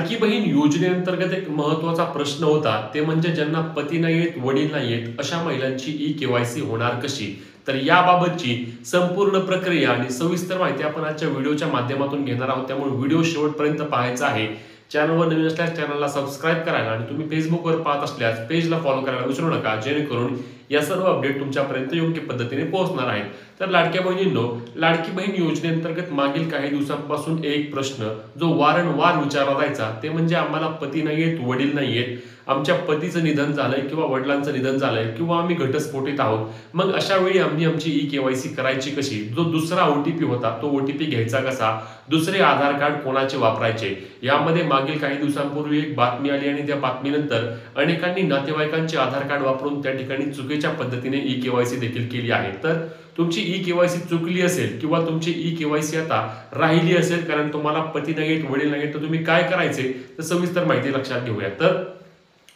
लाडकी बहीण योजनेअंतर्गत एक महत्त्वाचा प्रश्न होता, ते म्हणजे ज्यांना पती नाहीयेत, वडील नाहीयेत, अशा महिलांची ई-के-वाय-सी होणार कशी? तर याबाबतची संपूर्ण प्रक्रिया आणि सविस्तर माहिती आपण आजच्या व्हिडिओच्या माध्यमातून घेणार आहोत. त्यामुळे व्हिडिओ शेवटपर्यंत पाहायचा आहे. चॅनलवर नवीन असल्यास चॅनलला सबस्क्राईब करायला आणि तुम्ही फेसबुकवर पाहत असल्यास पेजला फॉलो करायला विसरू नका, जेणेकरून या सर्व अपडेट तुमच्यापर्यंत योग्य पद्धतीने पोहोचणार आहेत. तर लाडक्या बहिणींनो, लाडकी बहीण योजनेअंतर्गत मागील काही दिवसांपासून एक प्रश्न जो वारंवार विचारला जायचा, ते म्हणजे आम्हाला पती नाहीयेत, वडील नाहीयेत, आमच्या पतीचं निधन झालंय किंवा वडिलांचं निधन झालंय किंवा आम्ही घटस्फोटित आहोत. मग अशा वेळी आम्ही आमची ई-के-वाय-सी करायची कशी? जो दुसरा ओटीपी होता तो ओटीपी घ्यायचा कसा? दुसरे आधार कार्ड कोणाचे वापरायचे? यामध्ये मागील काही दिवसांपूर्वी एक बातमी आली आणि त्या बातमीनंतर अनेकांनी नातेवाईकांचे आधार कार्ड वापरून त्या ठिकाणी चुकीच्या पद्धतीने ई-के-वाय-सी देखील केली आहे. तर तुमची ई-के-वाय-सी चुकली असेल किंवा तुमची ई-के-वाय-सी आता राहिली असेल कारण तुम्हाला पती नाहीयेत, वडील नाहीयेत, तर तुम्ही काय करायचे? तर सविस्तर माहिती लक्षात घेऊया. तर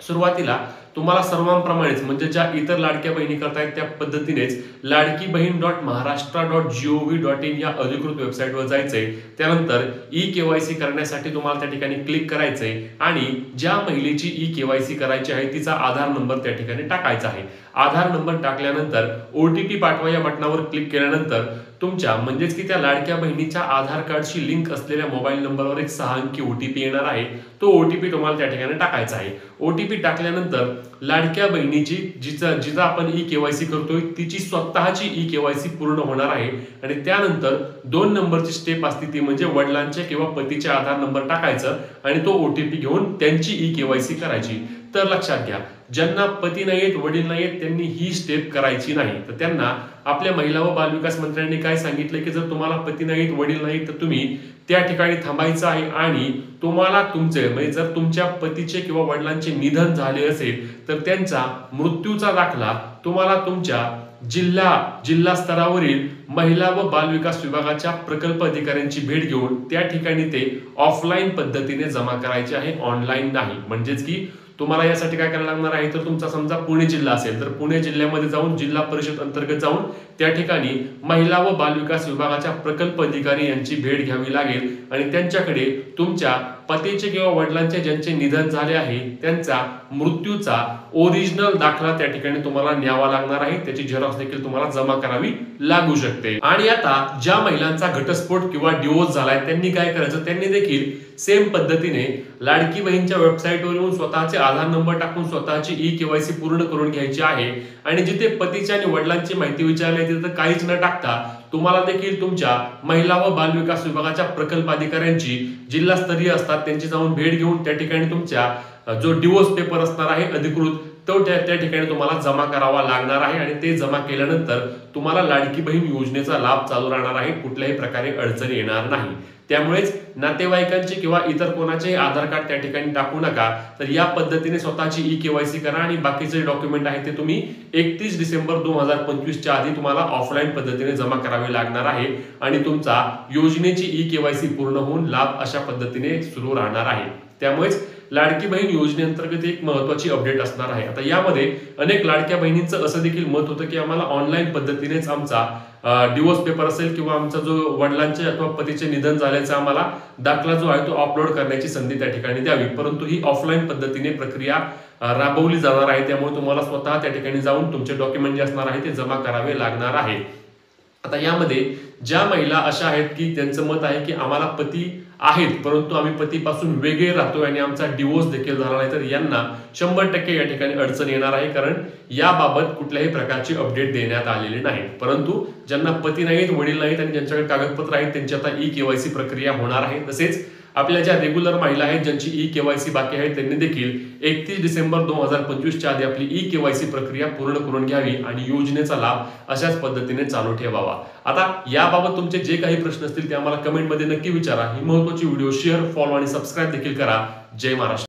सुरुवातीला तुम्हाला सर्वांप्रमाणेच म्हणजे ज्या इतर लाडक्या बहिणी करतायत त्या पद्धतीनेच ladkibhin.maharashtra.gov.in या अधिकृत वेबसाईटवर जायचंय. त्यानंतर ई-के-वाय-सी करण्यासाठी तुम्हाला त्या ठिकाणी क्लिक करायचंय आणि ज्या महिलेची ई-के-वाय-सी करायची आहे तिचा आधार नंबर त्या ठिकाणी टाकायचा आहे. आधार नंबर टाकल्यानंतर ओटीपी पाठवा या बटनावर क्लिक केल्यानंतर तुमच्या म्हणजेच की त्या लाडक्या बहिणीच्या आधार कार्डशी लिंक असलेल्या मोबाईल नंबरवर एक 6 अंकी ओटीपी येणार आहे. तो ओटीपी तुम्हाला त्या ठिकाणी टाकायचा आहे. ओटीपी टाकल्यानंतर लाडक्या बहिणीची जिचा आपण ई-के-वाय-सी करतोय तिची स्वतःची ई-के-वाय-सी पूर्ण होणार आहे आणि त्यानंतर 2 नंबरची स्टेप असते ती म्हणजे वडिलांचे किंवा पतीचे आधार नंबर टाकायचं आणि तो ओटीपी घेऊन त्यांची ई-के-वाय-सी करायची. तर लक्षात घ्या, ज्यांना पती नाहीयेत, वडील नाहीयेत त्यांनी ही स्टेप करायची नाही. तर त्यांना आपल्या महिला व बालविकास मंत्र्यांनी काय सांगितलं की जर तुम्हाला पती नाहीत, वडील नाहीत, तर तुम्ही त्या ठिकाणी थांबायचं आहे आणि तुम्हाला तुमचे म्हणजे जर तुमच्या पतीचे किंवा वडिलांचे निधन झाले असेल तर त्यांचा मृत्यूचा दाखला तुम्हाला तुमच्या जिल्हा स्तरावरील महिला व बालविकास विभागाच्या प्रकल्प अधिकाऱ्यांची भेट घेऊन त्या ठिकाणी ते ऑफलाईन पद्धतीने जमा करायचे आहे, ऑनलाईन नाही. म्हणजेच की तुम्हाला यासाठी काय करायला लागणार आहे, तर तुमचा समजा पुणे जिल्हा असेल तर पुणे जिल्ह्यामध्ये जाऊन जिल्हा परिषद अंतर्गत जाऊन त्या ठिकाणी महिला व बालविकास विभागाच्या प्रकल्प अधिकारी यांची भेट घ्यावी लागेल आणि त्यांच्याकडे तुमच्या पतीचे किंवा वडिलांचे ज्यांचे निधन झाले आहे त्यांचा मृत्यूचा ओरिजिनल दाखला त्या ठिकाणी तुम्हाला न्यावा लागणार आहे. त्याची झेरॉक्स देखील तुम्हाला जमा करावी लागू शकते. आणि आता ज्या महिलांचा घटस्फोट किंवा डिवोर्स झालाय त्यांनी काय करायचं, त्यांनी देखील सेम पद्धतीने लाडकी बहीणच्या वेबसाईटवर येऊन स्वतःचे आधार नंबर टाकून स्वतःची ई-के-वाय-सी पूर्ण करून घ्यायची आहे आणि जिथे पतीची आणि वडिलांची माहिती विचारली तिथे काहीच न टाकता तुम्हाला देखील तुमच्या महिला व बालविकास विभागाच्या प्रकल्प अधिकाऱ्यांची जिल्हास्तरीय असतात त्यांची जाऊन भेट घेऊन त्या ठिकाणी तुमच्या जो डिवोर्स पेपर असणार आहे अधिकृत तो त्या ठिकाणी तुम्हाला जमा करावा लागणार आहे आणि ते जमा केल्यानंतर तुम्हाला लाडकी बहीण योजनेचा लाभ चालू राहणार आहे. कुठल्याही प्रकारे अडचण येणार नाही. त्यामुळेच नातेवाईकांचे किंवा इतर कोणाचे आधार कार्ड त्या ठिकाणी टाकू नका. तर या पद्धतीने स्वतःची ई-के-वाय-सी करा आणि बाकीचे डॉक्युमेंट आहे ते तुम्ही 31 डिसेंबर 2025 च्या आधी तुम्हाला ऑफलाईन पद्धतीने जमा करावे लागणार आहे आणि तुमचा योजनेची ई-के-वाय-सी पूर्ण होऊन लाभ अशा पद्धतीने सुरू राहणार आहे. त्यामुळेच लाडकी बहीण योजनेअंतर्गत एक महत्त्वाची अपडेट असणार आहे. आता यामध्ये अनेक लाडक्या बहिणींचं असं देखील मत होतं की आम्हाला ऑनलाईन पद्धतीनेच आमचा डिवोर्स पेपर असेल किंवा आमचा जो वडिलांचे अथवा पतीचे निधन झाल्याचा आम्हाला दाखला जो आहे तो अपलोड करण्याची संधी त्या ठिकाणी द्यावी. परंतु ही ऑफलाईन पद्धतीने प्रक्रिया राबवली जाणार आहे. त्यामुळे तुम्हाला स्वतः त्या ठिकाणी जाऊन तुमचे डॉक्युमेंट जे असणार आहे ते जमा करावे लागणार आहे. आता यामध्ये ज्या महिला अशा आहेत की त्यांचं मत आहे की आम्हाला पती आहेत परंतु आम्ही पतीपासून वेगळे राहतोय आणि आमचा डिवोर्स देखील झाला नाही, तर यांना 100% या ठिकाणी अडचण येणार आहे कारण याबाबत कुठल्याही प्रकारची अपडेट देण्यात आलेली नाही. परंतु ज्यांना पती नाहीत, वडील नाहीत आणि ज्यांच्याकडे कागदपत्र आहेत त्यांची आता ई-के-वाय-सी प्रक्रिया होणार आहे. तसेच आपल्या ज्या रेग्युलर महिला आहेत ज्यांची ई-के-वाय-सी बाकी आहे त्यांनी देखील 31 डिसेंबर 2025 च्या आधी आपली ई-के-वाय-सी प्रक्रिया पूर्ण करून घ्यावी आणि योजनेचा लाभ अशाच पद्धतीने चालू ठेवावा. आता याबाबत तुमचे जे काही प्रश्न असतील ते आम्हाला कमेंटमध्ये नक्की विचारा. ही महत्त्वाची व्हिडिओ शेअर, फॉलो आणि सबस्क्राईब देखील करा. जय महाराष्ट्र.